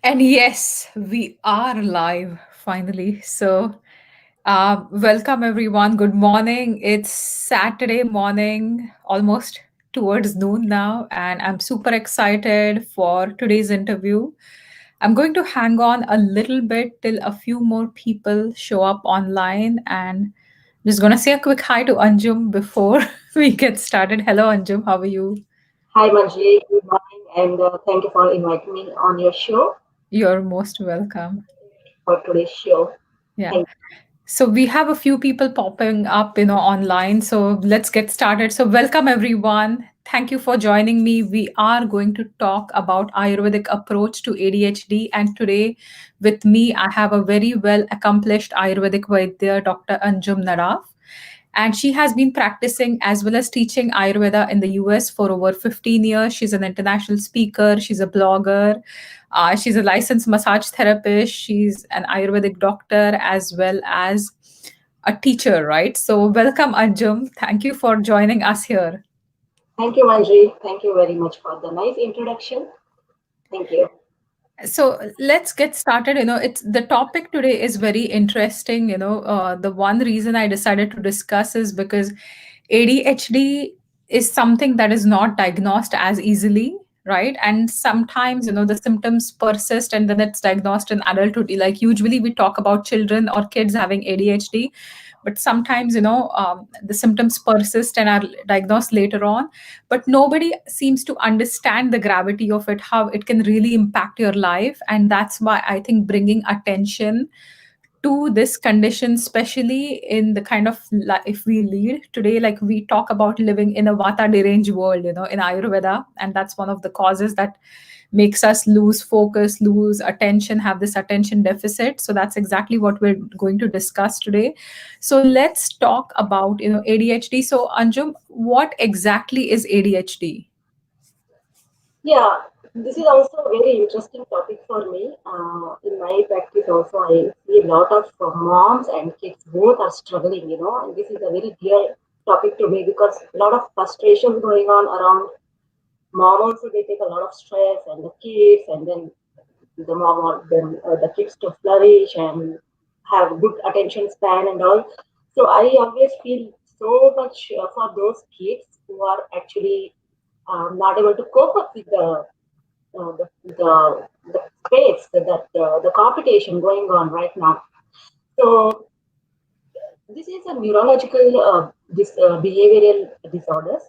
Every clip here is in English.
And yes, we are live finally. Welcome everyone. Good morning. It's Saturday morning, almost towards noon now, and I'm super excited for today's interview. I'm going to hang on a little bit till a few more people show up online, and just gonna say a quick hi to Anjum before we get started. Hello, Anjum. How are you? Hi Manjali, good morning, and thank you for inviting me on your show You're most welcome. for today's show. Yeah. Thank So we have a few people popping up, online. So let's get started. So welcome everyone. Thank you for joining me. We are going to talk about Ayurvedic approach to ADHD. And today with me, I have a very well accomplished Ayurvedic Vaidya, Dr. Anjum Nadaf. And she has been practicing as well as teaching Ayurveda in the US for over 15 years. She's an international speaker, she's a blogger, she's a licensed massage therapist, she's an Ayurvedic doctor as well as a teacher, right? So, welcome, Anjum. Thank you for joining us here. thank you, Manjali. Thank you very much for the nice introduction. Thank you. So let's get started. It's the topic today is very interesting. The one reason I decided to discuss is because ADHD is something that is not diagnosed as easily, right? And sometimes, the symptoms persist and then it's diagnosed in adulthood. Like usually we talk about children or kids having ADHD, but sometimes, the symptoms persist and are diagnosed later on, but nobody seems to understand the gravity of it, how it can really impact your life. And that's why I think bringing attention to this condition, especially in the kind of life we lead today, like we talk about living in a vata deranged world, in Ayurveda, and that's one of the causes that makes us lose focus, lose attention, have this attention deficit. So that's exactly what we're going to discuss today. So let's talk about ADHD. So Anjum, what exactly is ADHD? Yeah, this is also a very interesting topic for me. In my practice, also, I see a lot of moms and kids both are struggling, and this is a very dear topic to me because a lot of frustrations going on around mom also they take a lot of stress and the kids and then the mom or the kids to flourish and have good attention span and all. So I always feel so much for those kids who are actually not able to cope up with the space the competition going on right now. So this is a neurological behavioral disorders.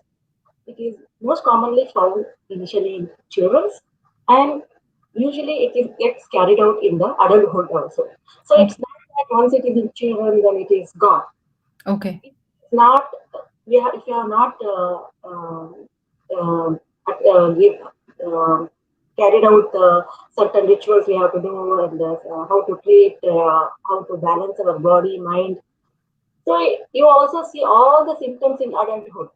It is most commonly found initially in children, and usually gets carried out in the adulthood also. So Okay. it's not that once it is in children, then it is gone. Okay. It's not, if you are not um, give, um carried out certain rituals we have to do and how to treat, how to balance our body, mind. So you also see all the symptoms in adulthood.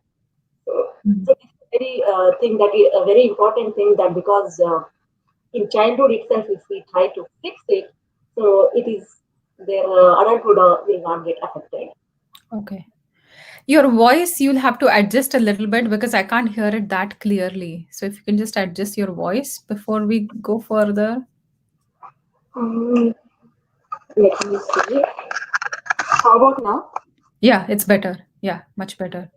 So, Mhm. so it's a very thing that is a very important thing that because in childhood itself, if we try to fix it, so it is their adulthood will not get affected. Okay. Your voice, you'll have to adjust a little bit because I can't hear it that clearly. So if you can just adjust your voice before we go further. Um, Let me see. How about now? Yeah, it's better. Yeah, much better.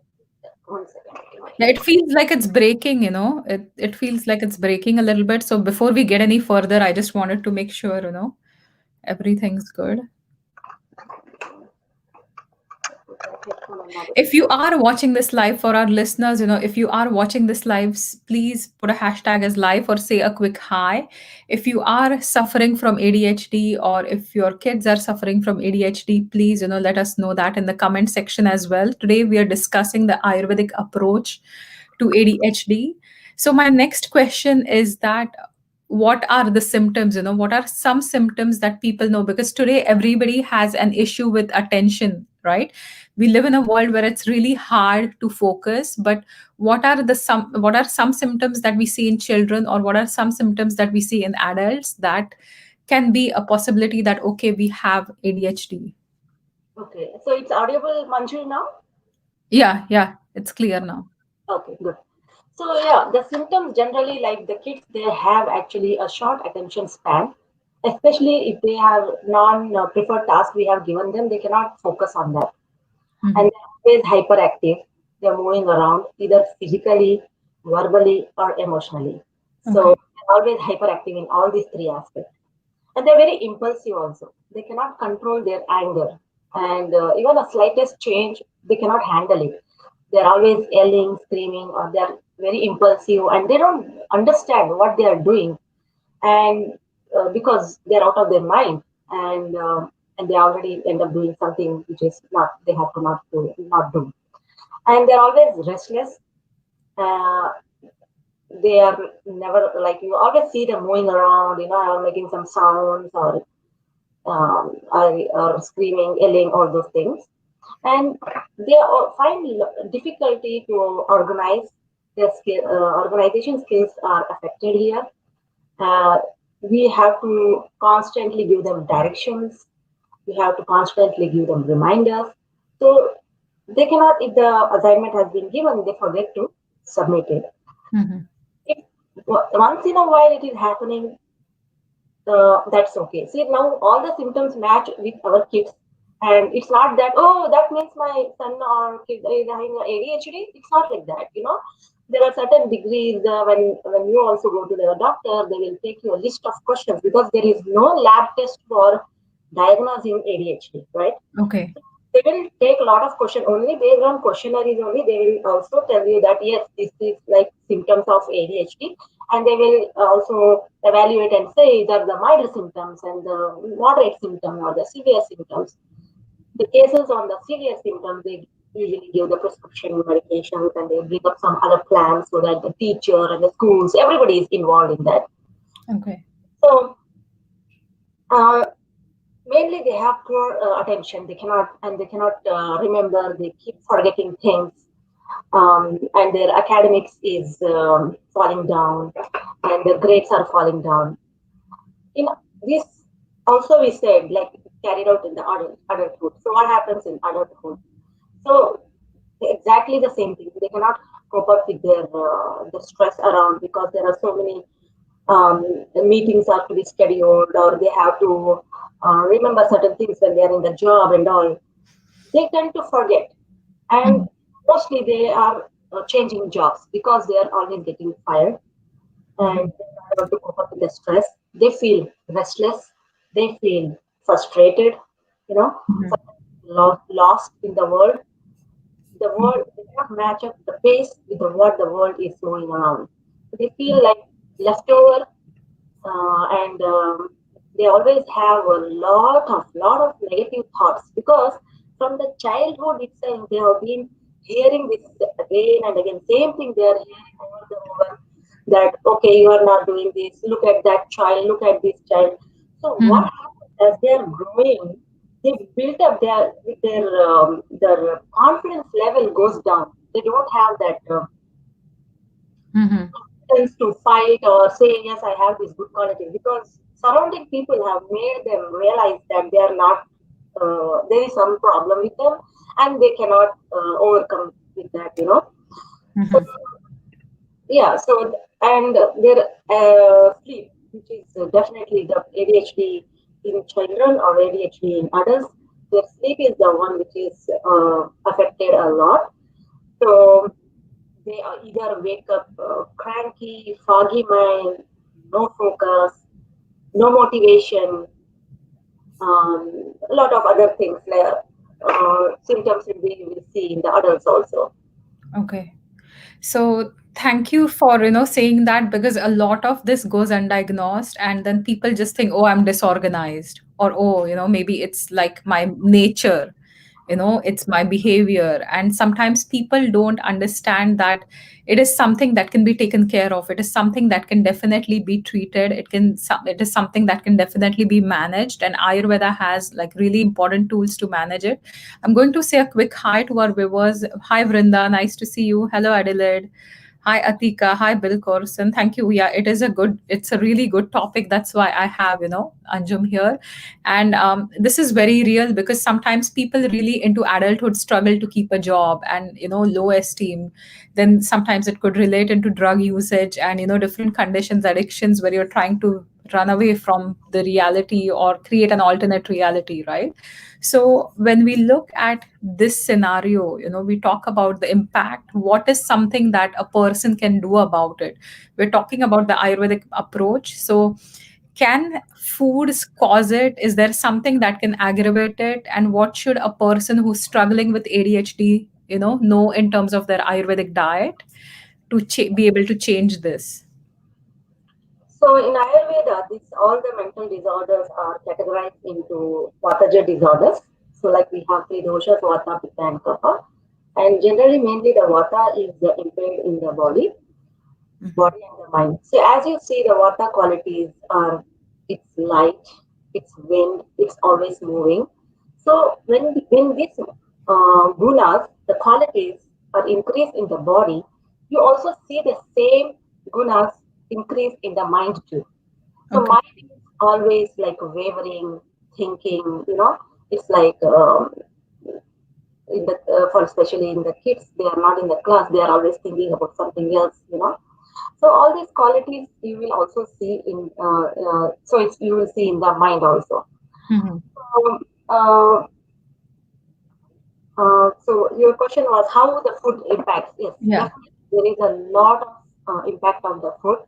One second. Yeah, it feels like it's breaking. It feels like it's breaking a little bit. So before we get any further, I just wanted to make sure, everything's good. If you are watching this live for our listeners, if you are watching this live, please put a hashtag as live or say a quick hi. If you are suffering from ADHD or if your kids are suffering from ADHD, please, let us know that in the comment section as well. Today, we are discussing the Ayurvedic approach to ADHD. So, my next question is that what are the symptoms? What are some symptoms that people know? Because today, everybody has an issue with attention, right? We live in a world where it's really hard to focus, but what are some symptoms that we see in children, or what are some symptoms that we see in adults that can be a possibility that okay, we have ADHD? Okay, so it's audible, Manju, now? Yeah, yeah, it's clear now. Okay, good. So yeah, the symptoms generally, like the kids, they have actually a short attention span, especially if they have non-preferred tasks we have given them, they cannot focus on that. And Mhm. they're always hyperactive. They're moving around either physically, verbally, or emotionally. So Okay. they're always hyperactive in all these three aspects. And they're very impulsive also. They cannot control their anger. And even the slightest change, they cannot handle it. They're always yelling, screaming, or they're very impulsive and they don't understand what they are doing. And because they're out of their mind, and they already end up doing something which is not, they have to not do. And they're always restless. Uh, they are never, like, you always see them moving around, or making some sounds, or screaming, yelling, all those things. And they find difficulty to organize their skill. Organization skills are affected here. Uh, we have to constantly give them directions. We have to constantly give them reminders. So they cannot, if the assignment has been given, they forget to submit it. Mhm. If once in a while it is happening, that's okay. See, now all the symptoms match with our kids, and it's not that, oh, that means my son or kid is having ADHD. It's not like that. There are certain degrees. When you also go to the doctor, they will take you a list of questions because there is no lab test for diagnosing ADHD, right? Okay. They will take a lot of question only based on questionnaires only. They will also tell you that yes, this is like symptoms of ADHD, and they will also evaluate and say either the mild symptoms and the moderate symptom or the severe symptoms. The cases on the severe symptoms, they usually give the prescription medications and they bring up some other plans so that the teacher and the schools, everybody is involved in that. Okay. So uh, mainly they have poor attention. They cannot remember. They keep forgetting things, and their academics is falling down, and their grades are falling down. In this, also we said, like, carried out in the adulthood. So what happens in adulthood? So exactly the same thing. They cannot cope up with their the stress around because there are so many meetings have to be scheduled, or they have to remember certain things when they are in the job and all. They tend to forget, and Mhm. mostly they are changing jobs because they are always getting fired, and Mhm. they're not able to cope up with the stress. They feel restless, they feel frustrated, you know Mhm. lost in the world. The world does not match up the pace with what the world is moving around. So they feel like leftover, and they always have a lot of negative thoughts because from the childhood itself they have been hearing this again and again, same thing they are hearing over and over, that okay, you are not doing this, look at that child, look at this child. So what Mhm. happens as they are growing, they build up their confidence level goes down. They don't have that Mhm. confidence to fight or say yes, I have this good quality, because surrounding people have made them realize that they are not, there is some problem with them and they cannot overcome with that. So Mhm. yeah, so and their sleep, which is definitely the ADHD in children or ADHD in adults, their sleep is the one which is affected a lot. So they are either wake up cranky, foggy mind, no focus, no motivation, a lot of other things like symptoms we will see in the adults also. Okay. So thank you for saying that, because a lot of this goes undiagnosed and then people just think, oh, I'm disorganized, or oh, maybe it's like my nature, it's my behavior. And sometimes people don't understand that it is something that can be taken care of. It is something that can definitely be treated. It is something that can definitely be managed, and Ayurveda has like really important tools to manage it. I'm going to say a quick hi to our viewers. Hi Vrinda, nice to see you. Hello Adelaide. Hi Atika, hi Bill Corson. Thank you. Yeah, it's a really good topic. That's why I have, Anjum here. And this is very real because sometimes people really into adulthood struggle to keep a job and, low esteem. Then sometimes it could relate into drug usage and, different conditions, addictions where you're trying to run away from the reality or create an alternate reality, right? So when we look at this scenario, we talk about the impact. What is something that a person can do about it? We're talking about the Ayurvedic approach. So can foods cause it? Is there something that can aggravate it? And what should a person who's struggling with ADHD, know in terms of their Ayurvedic diet to be able to change this? So in Ayurveda, this all the mental disorders are categorized into Vataja disorders. So like we have three doshas, Vata, Pitta, and Kapha. And generally, mainly the Vata is impaired in the Mhm. body and the mind. So as you see, the Vata qualities are it's light, it's wind, it's always moving. So when these gunas, the qualities are increased in the body, you also see the same gunas increase in the mind too. So Okay. mind is always like wavering, thinking. It's like in the for especially in the kids, they are not in the class. They are always thinking about something else. So all these qualities you will also see in. So it's you will see in the mind also. Mhm. Um, uh, so your question was how the food impacts. Yes, Yeah. definitely there is a lot of impact on the food.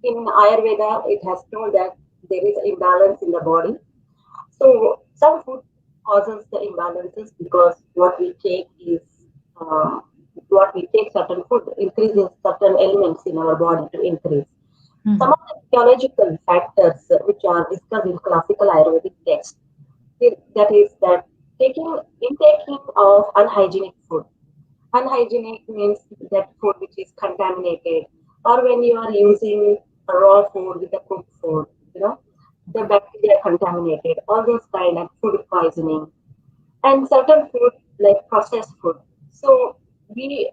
In Ayurveda, it has told that there is imbalance in the body. So some food causes the imbalances because uh, what we take certain food increases certain elements in our body to increase. Some Mhm. of the physiological factors which are discussed in classical Ayurvedic texts, that is that intaking of unhygienic food. Unhygienic means that food which is contaminated, or when you are using a raw food with a cooked food, the Okay. bacteria contaminated, all those kind of food poisoning, and certain food like processed food. So we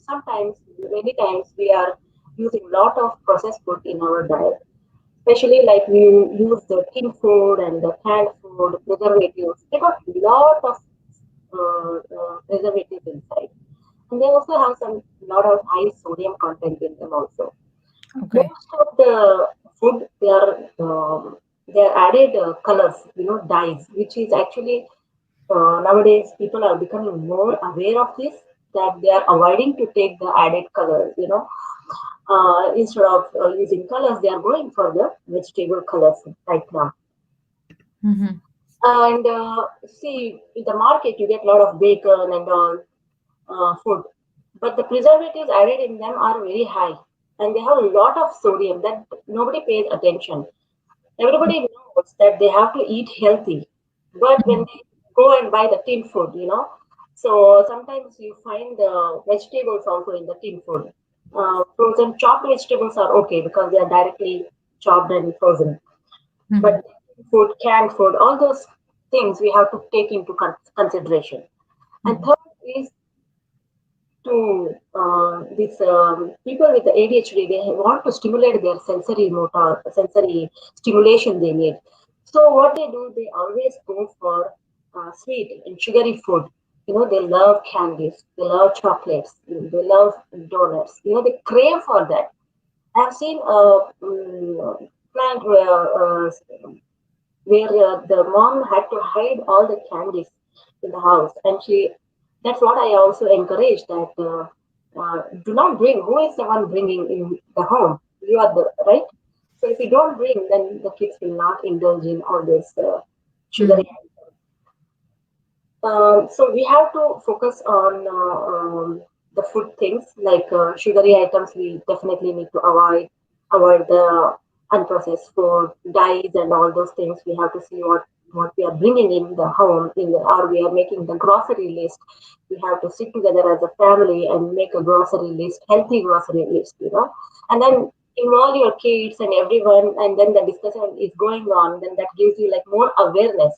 sometimes, many times, we are using lot of processed food in our diet, especially like we use the tin food and the canned food, preservatives. They got lot of preservatives inside, and they also have some lot of high sodium content in them also. Okay. Most of the food they are added colors, dyes, which is actually nowadays people are becoming more aware of this, that they are avoiding to take the added colors. Instead of using colors, they are going for the vegetable colors right now. Mhm. And see, in the market, you get a lot of bacon and all food, but the preservatives added in them are very high, and they have a lot of sodium that nobody pays attention. Everybody knows that they have to eat healthy, but when Mhm. they go and buy the tin food, so sometimes you find the vegetables also in the tin food. Frozen chopped vegetables are okay because they are directly chopped and frozen. Mhm. But food, canned food, all those things we have to take into consideration. And Mhm. third is to these people with the ADHD, they want to stimulate their sensory stimulation they need. So what they do, they always go for sweet and sugary food. They love candies, they love chocolates, they love donuts. They crave for that. I've seen a plant where the mom had to hide all the candies in the house, and that's what I also encourage, that do not bring. Who is the one bringing in the home? You are the right. So if you don't bring, then the kids will not indulge in all this sugary. Mhm. So we have to focus on the food things like sugary items. We definitely need to avoid the unprocessed food, dyes, and all those things. We have to see what we are bringing in the home, or we are making the grocery list. We have to sit together as a family and make a grocery list, healthy grocery list, and then involve your kids and everyone, and then the discussion is going on. Then that gives you like more awareness,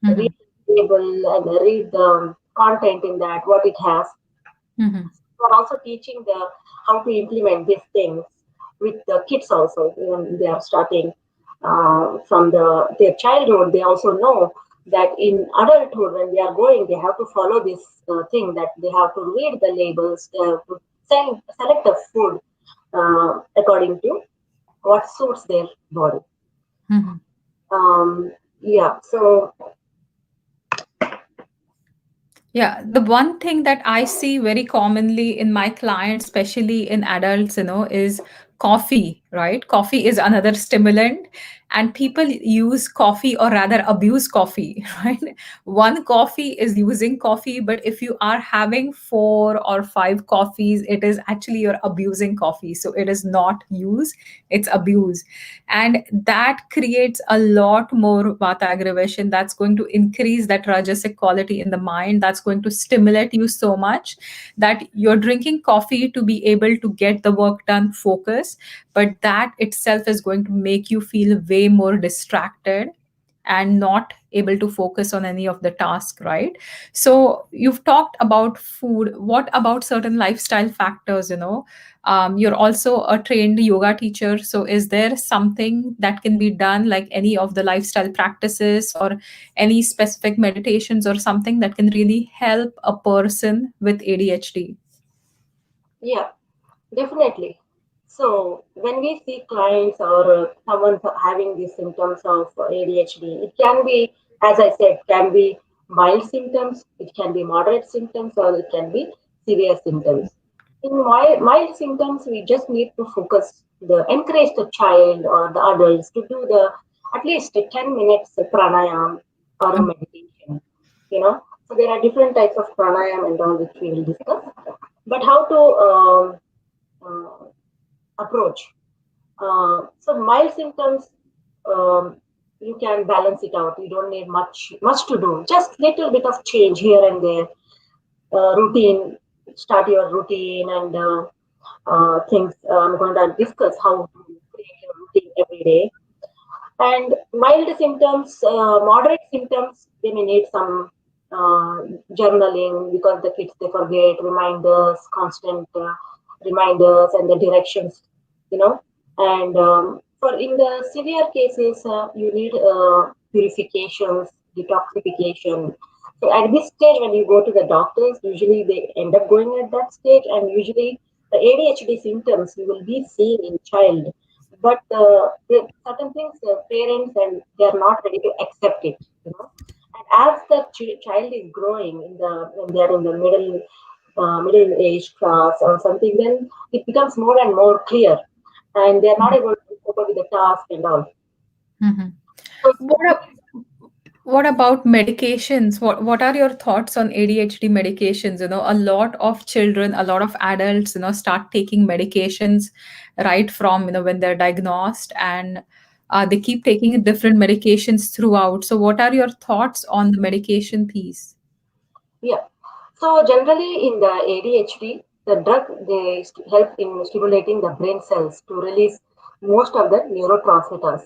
read Mhm. the label and read the content in that, what it has. Mhm. We're also teaching the how to implement these things with the kids also when they are starting from their childhood. They also know that in adulthood when they are going, they have to follow this thing that they have to read the labels, they have to select the food according to what suits their body. Mhm. Yeah, so Yeah, the one thing that I see very commonly in my clients, especially in adults, is coffee, right? Coffee is another stimulant, and people use coffee or rather abuse coffee, right? One coffee is using coffee, but if you are having four or five coffees, it is actually you're abusing coffee. So it is not use, it's abuse. And that creates a lot more vata aggravation. That's going to increase that rajasic quality in the mind. That's going to stimulate you so much that you're drinking coffee to be able to get the work done, focus, but that itself is going to make you feel way more distracted and not able to focus on any of the task, right? So you've talked about food. What about certain lifestyle factors? You're also a trained yoga teacher, so is there something that can be done, like any of the lifestyle practices or any specific meditations or something that can really help a person with ADHD? yeah, definitely. So when we see clients or someone having these symptoms of ADHD, it can be, as I said, can be mild symptoms, it can be moderate symptoms, or it can be severe symptoms. In mild symptoms, we just need to encourage the child or the adults to do the at least 10 minutes pranayam or a meditation. So there are different types of pranayam and all which we will discuss. But how to uh, approach. So mild symptoms, um, you can balance it out. You don't need much to do. Just little bit of change here and there. Routine. Start your routine and things. I'm going to discuss how to create your routine every day. And mild symptoms, moderate symptoms, they may need some uh, journaling because the kids they forget reminders, constant reminders, and the directions, you know. And for in the severe cases, you need purifications, detoxification. So at this stage, when you go to the doctors, usually they end up going at that stage, and usually the ADHD symptoms you will be seeing in child, but the certain things parents and they are not ready to accept it. And as the child is growing in the when they are in the middle age class or something, then it becomes more and more clear, and they are not able to cope up with the task and all. Mhm. So What ab- what about medications? What are your thoughts on ADHD medications? A lot of children, a lot of adults, start taking medications right from, when they're diagnosed, and they keep taking different medications throughout. So what are your thoughts on the medication piece? yeah, so generally in the ADHD, the drug they help in stimulating the brain cells to release most of the neurotransmitters.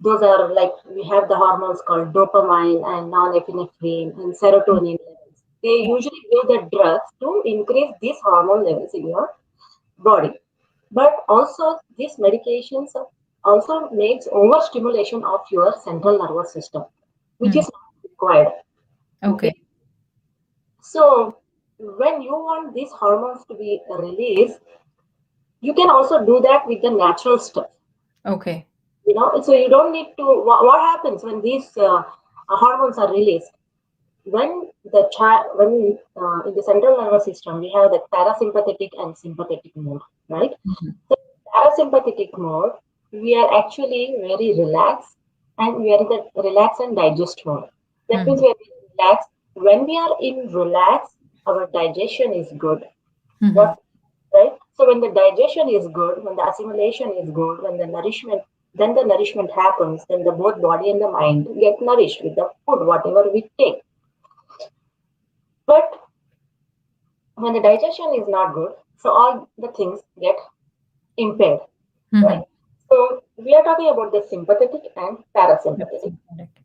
Those are like we have the hormones called dopamine and norepinephrine and serotonin levels. They usually give the drugs to increase these hormone levels in your body. But also these medications also makes overstimulation of your central nervous system, which Hmm. is not required. Okay. Okay. So when you want these hormones to be released, you can also do that with the natural stuff. Okay. So you don't need to. What happens when these hormones are released? When the child, when in the central nervous system, we have the parasympathetic and sympathetic mode, right? Mhm. So parasympathetic mode, we are actually very relaxed, and we are in the relax and digest mode. That means Mhm. we are relaxed. When we are in relax, our digestion is good. Mhm. What right? So when the digestion is good, when the assimilation is good, when the nourishment, then the nourishment happens, then the both body and the mind get nourished with the food, whatever we take. But when the digestion is not good, so all the things get impaired, right? Mhm. So we are talking about the sympathetic and That's parasympathetic. correct.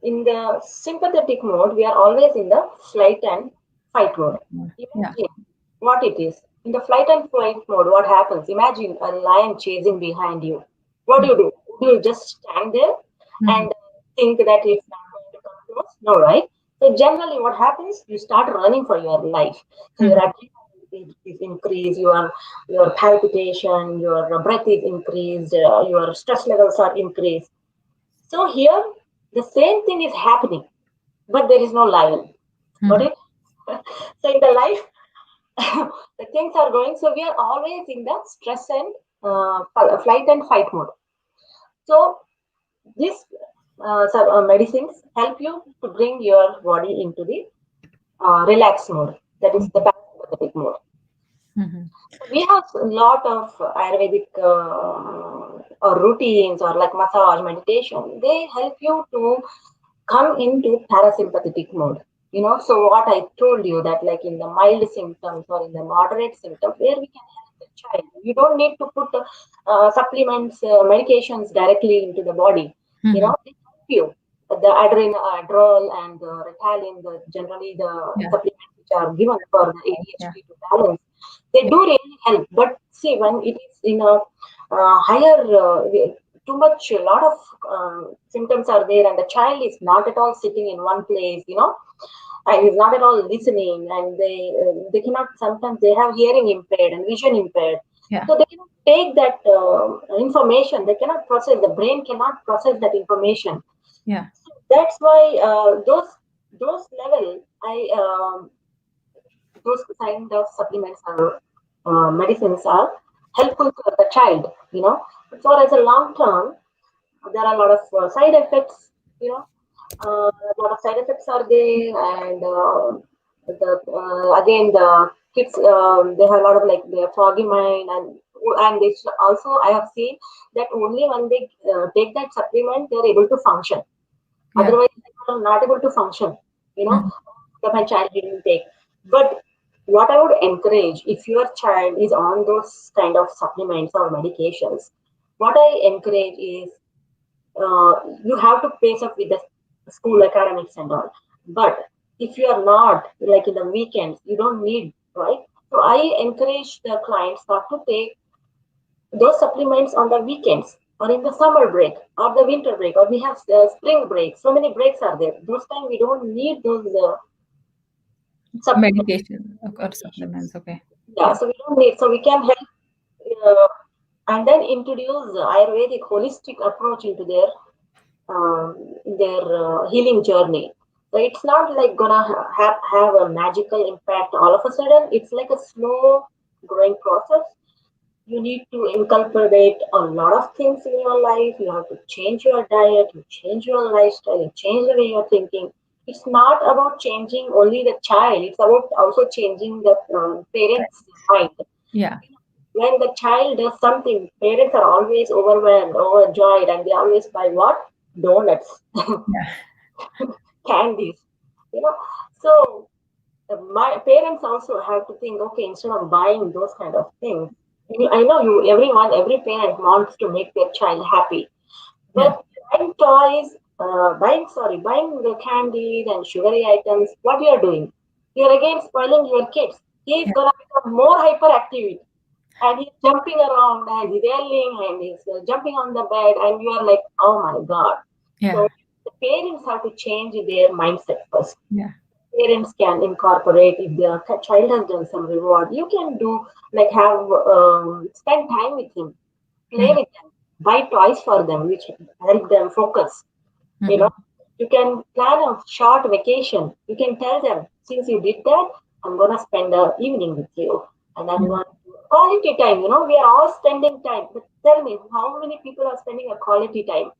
In the sympathetic mode, we are always in the flight and fight mode. Yeah. Imagine what it is. In the flight and flight mode, what happens? Imagine a lion chasing behind you. What Mhm. do? Do you just stand there Mhm. and think that it's not going to come close? No, right? So generally, what happens? You start running for your life. So your Mhm. adrenaline is increased, your palpitation, your breath is increased, your stress levels are increased. So here, the same thing is happening, but there is no lion. Got Mhm. it? So in the life, the things are going. So we are always in the stress and flight and fight mode. So these medicines help you to bring your body into the relaxed mode. That is the Mhm. parasympathetic mode. Mhm. So we have a lot of Ayurvedic or routines or like massage meditation. They help you to come into parasympathetic mode. So what I told you that like in the mild symptoms or in the moderate symptoms, where we can help the child. You don't need to put supplements, medications directly into the body. Mhm. They help you. The adrenal and the Ritalin, generally the Yeah. supplements which are given for the Yeah. ADHD to balance, they Yeah. do really help. But see, when it is in a higher, too much, a lot of symptoms are there, and the child is not at all sitting in one place, and is not at all listening, and they cannot. Sometimes they have hearing impaired and vision impaired, Yeah. so they cannot take that information. They cannot process. The brain cannot process that information. Yeah. That's why those level I those kind of supplements or medicines are helpful to the child. But for as a long term, there are a lot of side effects. A lot of side effects are there, and again the kids, they have a lot of like their foggy mind, and they also I have seen that only when they take that supplement they are able to function. Yeah. Otherwise, they are not able to function. You know, Mhm. that my child didn't take. But what I would encourage, if your child is on those kind of supplements or medications, what I encourage is you have to pace up with the school academics and all. But if you are not, like in the weekends, you don't need, right? So I encourage the clients not to take those supplements on the weekends or in the summer break or the winter break, or we have spring break. So many breaks are there. Those time we don't need those supplements. Medication or supplements. Okay. Yeah, Yeah. so we don't need. So we can help uh, and then introduce Ayurvedic holistic approach into their healing journey. So it's not like gonna have a magical impact all of a sudden. It's like a slow growing process. You need to incorporate a lot of things in your life. You have to change your diet, you change your lifestyle, you change the way you're thinking. It's not about changing only the child, it's about also changing the parents' mind. Yeah. When the child does something, parents are always overwhelmed, overjoyed, and they always buy what? Donuts, Yeah. candies. You know, so my parents also have to think, okay, instead of buying those kind of things, I know every parent wants to make their child happy, Yeah. but buying the candies and sugary items, what you are doing? You're again spoiling your kids. He's Yeah. gonna become more hyperactive, and he's jumping around and he's yelling and he's jumping on the bed, and you are like, oh my god. So Yeah. the parents have to change their mindset first. Yeah. Parents can incorporate if their child has done some reward. You can do like have spend time with him, play Mhm. with them, buy toys for them, which help them focus. You know, Mhm. you can plan a short vacation. You can tell them, since you did that, I'm gonna spend the evening with you, and I'm Mhm. going to quality time. We are all spending time. But tell me, how many people are spending a quality time?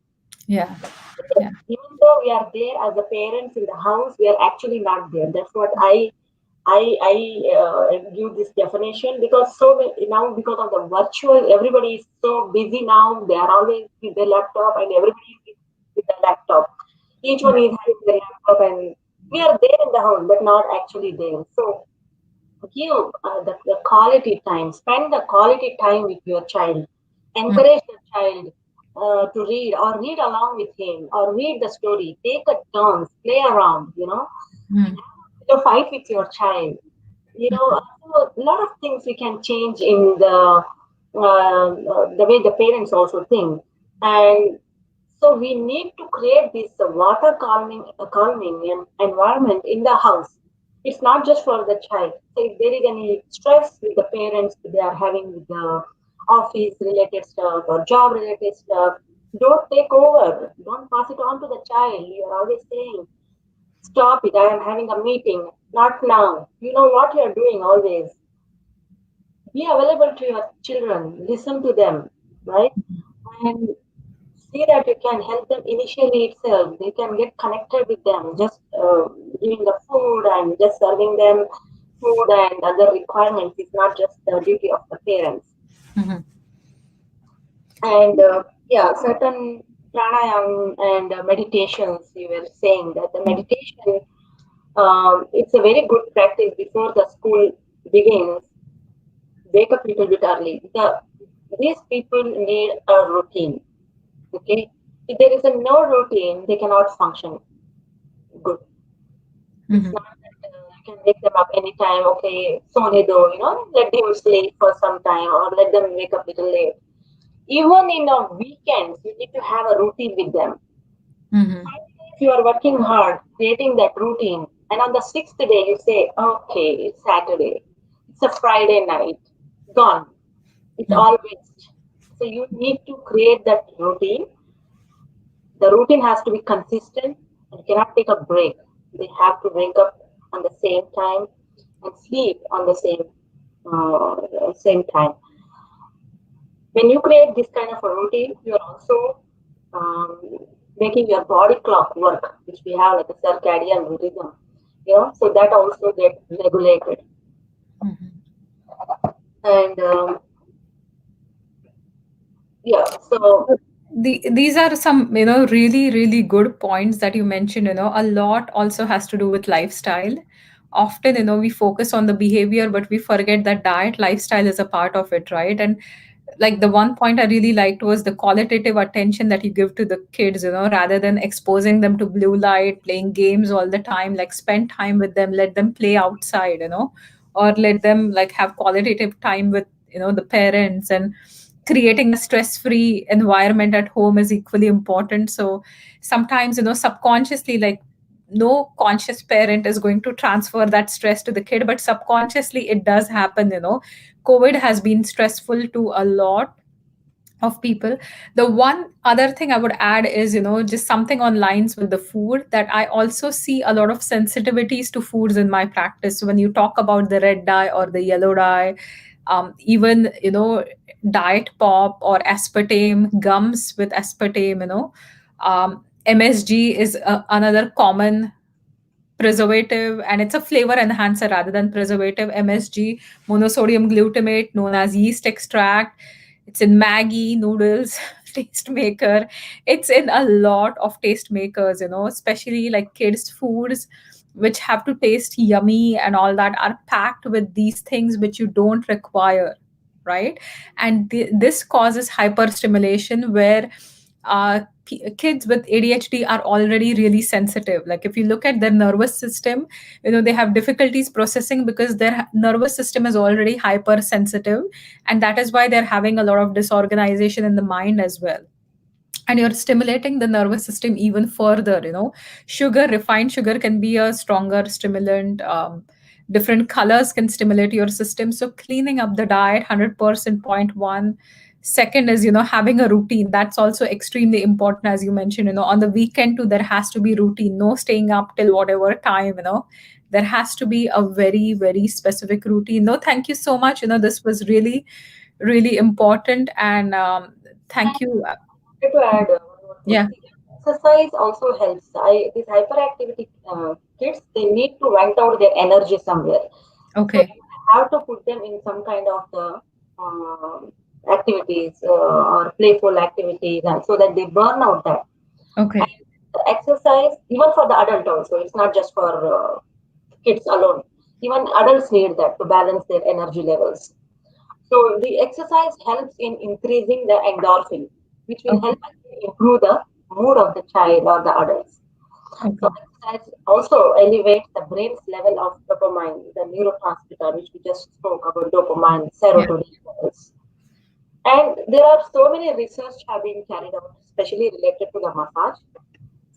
Yeah. Yes, Yeah. even though we are there as the parents in the house, we are actually not there. That's what I give this definition, because so many, now because of the virtual, everybody is so busy now. They are always with their laptop, and everybody is with the laptop. Each one Yeah. is having their laptop, and we are there in the house, but not actually there. So give the quality time. Spend the quality time with your child. Mhm. Encourage the child to read, or read along with him, or read the story. Take a turns, play around. And Mhm. have a fight with your child. Also a lot of things we can change in the way the parents also think, and so we need to create this water calming environment in the house. It's not just for the child. So if there is any stress with the parents they are having with the office related stuff or job related stuff, don't take over. Don't pass it on to the child. You are always saying, "Stop it! I am having a meeting. Not now." You know what you are doing always. Be available to your children. Listen to them, right? And see that you can help them initially itself. They can get connected with them, just giving the food and just serving them food and other requirements is not just the duty of the parents. Mhm. And yeah, certain pranayam and meditations, you were saying that the meditation, it's a very good practice before the school begins. Wake up a little bit early. These people need a routine. Okay, if there is a no routine, they cannot function good. It's Mhm. not that you can wake them up anytime. Okay, Sone do, let them sleep for some time or let them wake up little late. Even in a weekends, you need to have a routine with them. Mhm. If you are working hard, creating that routine, and on the sixth day you say, okay, it's Saturday, it's a Friday night, gone. It's Mhm. all waste. So you need to create that routine. The routine has to be consistent and cannot take a break. They have to wake up on the same time and sleep on the same time. When you create this kind of a routine, you are also um, making your body clock work, which we have like a circadian rhythm. So that also get regulated. Mhm. And yeah, so These are some, really, really good points that you mentioned. A lot also has to do with lifestyle. Often, we focus on the behavior, but we forget that diet, lifestyle is a part of it, right? And like the one point I really liked was the qualitative attention that you give to the kids, rather than exposing them to blue light, playing games all the time. Like spend time with them, let them play outside, or let them like have qualitative time with, the parents. And creating a stress free environment at home is equally important. So sometimes, subconsciously, like no conscious parent is going to transfer that stress to the kid, but subconsciously it does happen. COVID has been stressful to a lot of people. The one other thing I would add is, just something on lines with the food, that I also see a lot of sensitivities to foods in my practice. When you talk about the red dye or the yellow dye, even, diet pop or aspartame, gums with aspartame, MSG is another common preservative, and it's a flavor enhancer rather than preservative. MSG, monosodium glutamate, known as yeast extract. It's in Maggi noodles, taste maker. It's in a lot of taste makers, especially like kids foods, which have to taste yummy and all that, are packed with these things which you don't require, right? And this causes hyperstimulation, where kids with ADHD are already really sensitive. Like if you look at their nervous system, they have difficulties processing because their nervous system is already hypersensitive, and that is why they're having a lot of disorganization in the mind as well. And you're stimulating the nervous system even further. Sugar, refined sugar, can be a stronger stimulant. Different colors can stimulate your system. So cleaning up the diet, 100% point one. Second is, having a routine. That's also extremely important. As you mentioned, on the weekend too, there has to be routine. No staying up till whatever time. There has to be a very, very specific routine. No, thank you so much. This was really, really important. And thank you. to add one more thing. Yeah. See, exercise also helps. These hyperactivity kids, they need to vent out their energy somewhere. So Okay. you have to put them in some kind of the activities or playful activities, and so that they burn out that. Okay. And the exercise, even for the adult also, it's not just for kids alone. Even adults need that to balance their energy levels. So the exercise helps in increasing the endorphin, which will Okay. help us improve the mood of the child or the adults. So Okay. exercise also elevates the brain's level of dopamine, the neurotransmitter, which we just spoke about, dopamine, Yeah. serotonin levels. And there are so many research have been carried out, especially related to the massage.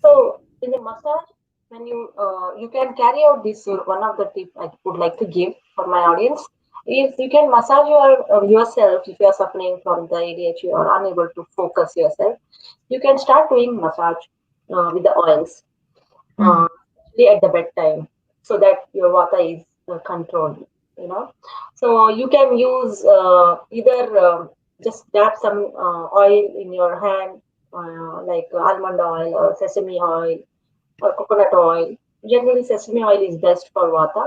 So in the massage, when you can carry out this, one of the tips I would like to give for my audience is you can massage yourself if you are suffering from the ADHD or unable to focus yourself. You can start doing massage with the oils, Mhm. especially at the bedtime, so that your vata is controlled. You know, so you can use either just dab some oil in your hand, like almond oil or sesame oil or coconut oil. Generally, sesame oil is best for vata.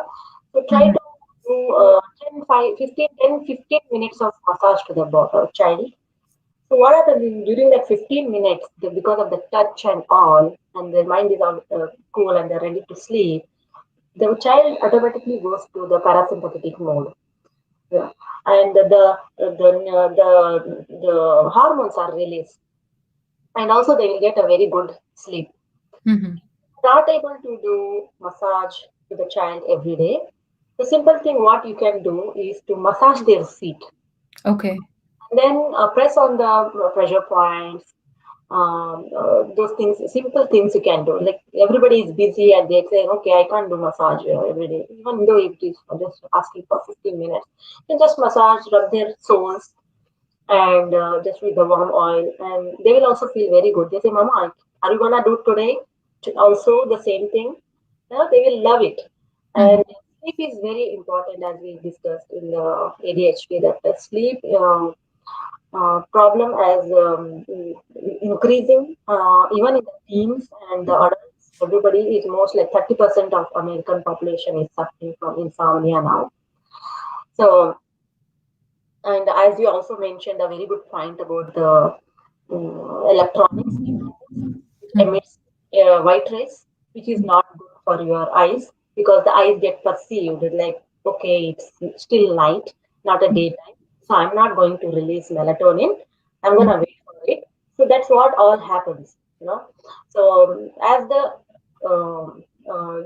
So try Mhm. to do 10, 5, 15, 10, 15 minutes of massage to the child. So what happens during that 15 minutes, because of the touch and all, and their mind is all cool and they're ready to sleep, the child automatically goes to the parasympathetic mode. Yeah. And the hormones are released, and also they will get a very good sleep. Mhm. Not able to do massage to the child every day. The simple thing what you can do is to massage their feet, Okay. and then press on the pressure points, those things, simple things you can do. Like everybody is busy and they say, okay, I can't do massage every day, even though it is just asking for 15 minutes. You can just massage, rub their soles, and just with the warm oil, and they will also feel very good. They say, Mama, are you gonna do today? Also, the same thing. They will love it. Mhm. And sleep is very important, as we discussed in the ADHD. That the sleep problem as increasing even in the teens and the adults. Everybody is most like 30% of American population is suffering from insomnia now. So, and as you also mentioned, a very good point about the electronics devices, which Mhm. emits white rays, which is not good for your eyes because the eyes get perceived like, okay, it's still night, not a daytime. So I'm not going to release melatonin. I'm going Mhm. to wait for it. So that's what all happens, you know. So as the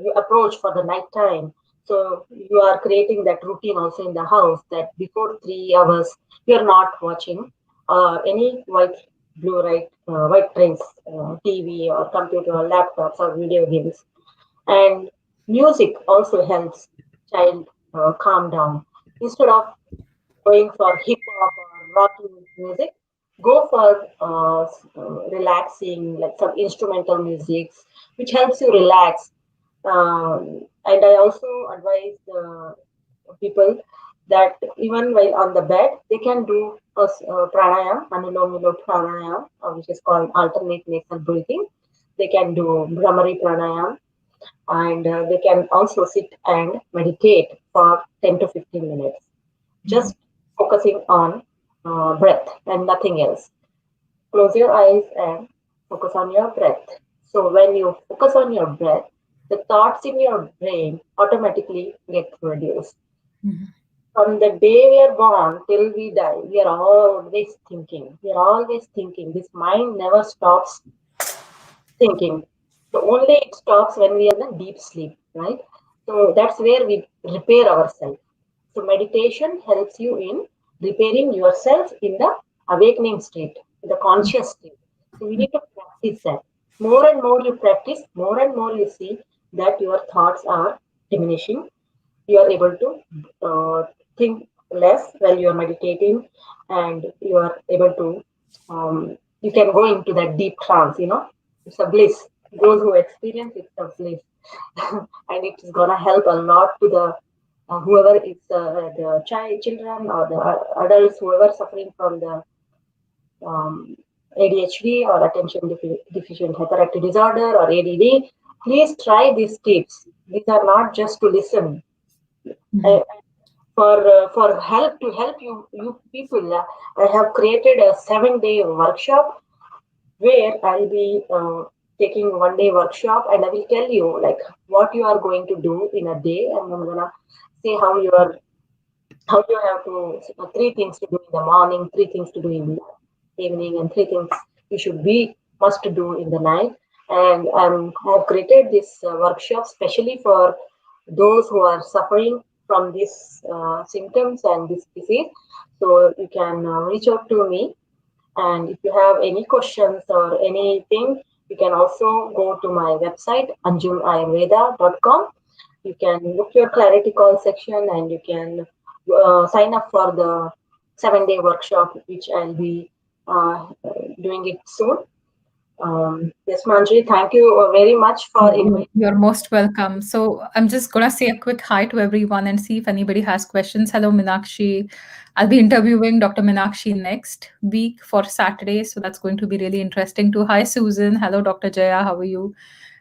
you approach for the night time, so you are creating that routine also in the house that before 3 hours you're not watching any blue light, white trains, TV or computer or laptops or video games. And music also helps child calm down. Instead of going for hip hop or rocking music, go for relaxing, like some instrumental music, which helps you relax. And I also advise people that even while on the bed, they can do pranayam, anulom vilom pranayam, which is called alternate nasal breathing. They can do Brahmari pranayam, and they can also sit and meditate for 10 to 15 minutes, Mhm. just focusing on breath and nothing else. Close your eyes and focus on your breath. So when you focus on your breath, the thoughts in your brain automatically get reduced. Mhm. From the day we are born till we die, we are always thinking. We are always thinking. This mind never stops thinking. So only it stops when we are in a deep sleep, right? So that's where we repair ourselves. So meditation helps you in repairing yourself in the awakening state, the conscious state. So we need to practice that. More and more you practice, more and more you see that your thoughts are diminishing. You are able to think less while you are meditating, and you are able to you can go into that deep trance. It's a bliss. Those who experience it's a bliss. And it is gonna help a lot to the whoever is the children or the adults, whoever suffering from the um, ADHD or attention deficient hyperactivity disorder or ADD. Please try these tips. These are not just to listen. Mhm. Uh, for help to help you people, I have created a 7-day workshop where I'll be taking 1 day workshop, and I will tell you like what you are going to do in a day, and I'm gonna say how you have to three things to do in the morning, three things to do in the evening, and three things you should be must do in the night. And have created this workshop specially for those who are suffering from these symptoms and this disease. So you can reach out to me, and if you have any questions or anything, you can also go to my website, anjumayurveda.com. You can look your clarity call section, and you can sign up for the 7-day workshop, which I'll be doing it soon. Yes, Manjri, thank you very much for inviting. You're most welcome. So I'm just gonna say a quick hi to everyone and see if anybody has questions. Hello, Minakshi. I'll be interviewing Dr. Minakshi next week for Saturday, so that's going to be really interesting too. Hi, Susan. Hello, Dr. Jaya. How are you?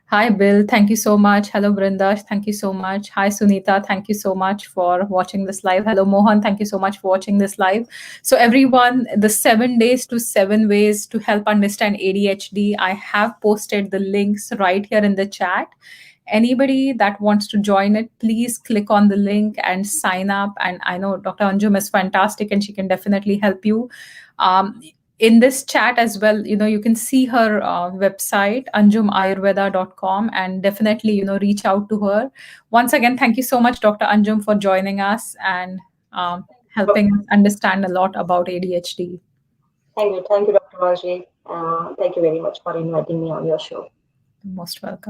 Hi, Bill. Thank you so much. Hello, Brinda. Thank you so much. Hi, Sunita. Thank you so much for watching this live. Hello, Mohan. Thank you so much for watching this live. So, everyone, the 7 days to 7 ways to help understand ADHD, I have posted the links right here in the chat. Anybody that wants to join it, please click on the link and sign up. And I know Dr. Anjum is fantastic and she can definitely help you. In this chat as well, you can see her website, anjumayurveda.com, and definitely, reach out to her. Once again, thank you so much, Dr. Anjum, for joining us and helping us understand a lot about ADHD. Thank you, Dr. Manjri. Thank you very much for inviting me on your show. Most welcome.